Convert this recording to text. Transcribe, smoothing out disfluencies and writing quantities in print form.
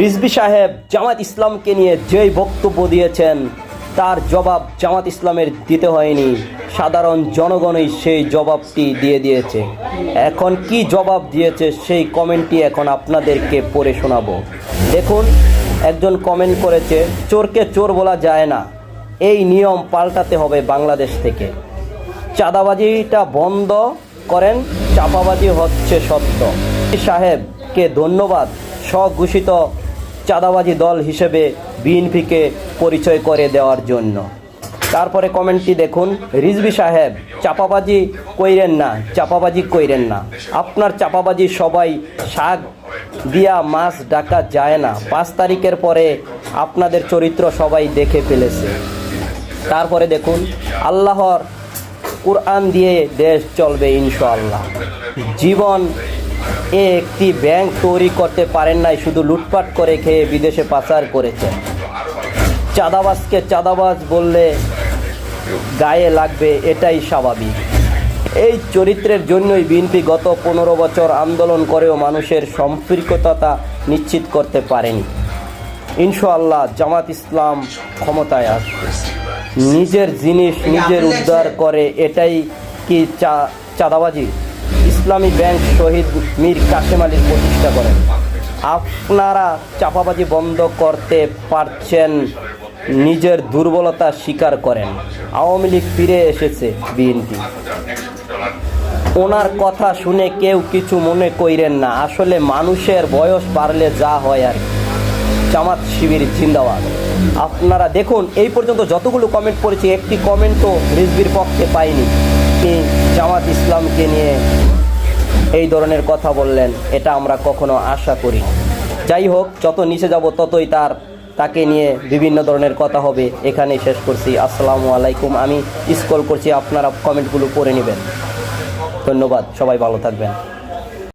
রিজভী সাহেব জামাত ইসলামকে নিয়ে যেই বক্তব্য দিয়েছেন তার জবাব জামাত ইসলামের দিতে হয়নি, সাধারণ জনগণই সেই জবাবটি দিয়ে দিয়েছে। এখন কি জবাব দিয়েছে সেই কমেন্টটি এখন আপনাদেরকে পড়ে শোনাবো। দেখুন, একজন কমেন্ট করেছে, চোরকে চোর বলা যায় না, এই নিয়ম পাল্টাতে হবে বাংলাদেশ থেকে। চাঁদাবাজিটা বন্ধ করেন, চাপাবাজি হচ্ছে সত্য। সাহেবকে ধন্যবাদ স্বঘোষিত চাঁদাবাজি দল হিসেবে বিএনপিকে পরিচয় করে দেওয়ার জন্য। তারপরে কমেন্টটি দেখুন, রিজভী সাহেব চাপাবাজি কইরেন না, চাপাবাজি কইরেন না, আপনার চাপাবাজি সবাই শাক দিয়া মাছ ডাকা যায় না, 5 তারিখের পরে আপনাদের চরিত্র সবাই দেখে ফেলেছে। তারপরে দেখুন, আল্লাহর কুরআন দিয়ে দেশ চলবে ইনশাআল্লাহ। জীবন একটি ব্যাংক তৈরি করতে পারেন নাই, শুধু লুটপাট করে খেয়ে বিদেশে পাচার করেছেন। চাঁদাবাজকে চাঁদাবাজ বললে গায়ে লাগবে, এটাই স্বাভাবিক। এই চরিত্রের জন্যই বিএনপি গত 15 বছর আন্দোলন করেও মানুষের সম্পৃক্ততা নিশ্চিত করতে পারেনি। ইনশাআল্লাহ জামাত ইসলাম ক্ষমতায় আসবে, নিজের জিনিস নিজের উদ্ধার করে, এটাই কি চাঁদাবাজি? ইসলামী ব্যাংক শহীদ মীর কাসেম আলীর প্রতিষ্ঠা করেন। আপনারা চাপাবাজি বন্ধ করতে পারছেন, নিজের দুর্বলতা স্বীকার করেন। আওয়ামী লীগ ফিরে এসেছে বিএনপি। ওনার কথা শুনে কেউ কিছু মনে কইরেন না, আসলে মানুষের বয়স বাড়লে যা হয় আর কি। জামাত শিবির জিন্দাবাদ। আপনারা দেখুন, এই পর্যন্ত যতগুলো কমেন্ট পড়েছি একটি কমেন্টও রিজভীর পক্ষে পাইনি। জামাত ইসলামকে নিয়ে এই ধরনের কথা বললেন, এটা আমরা কখনো আশা করি। যাই হোক, যত নিচে যাব ততই তাকে নিয়ে বিভিন্ন ধরনের কথা হবে। এখানেই শেষ করছি। আসসালামু আলাইকুম। আমি স্ক্রল করছি, আপনারা কমেন্টগুলো পড়ে নেবেন। ধন্যবাদ, সবাই ভালো থাকবেন।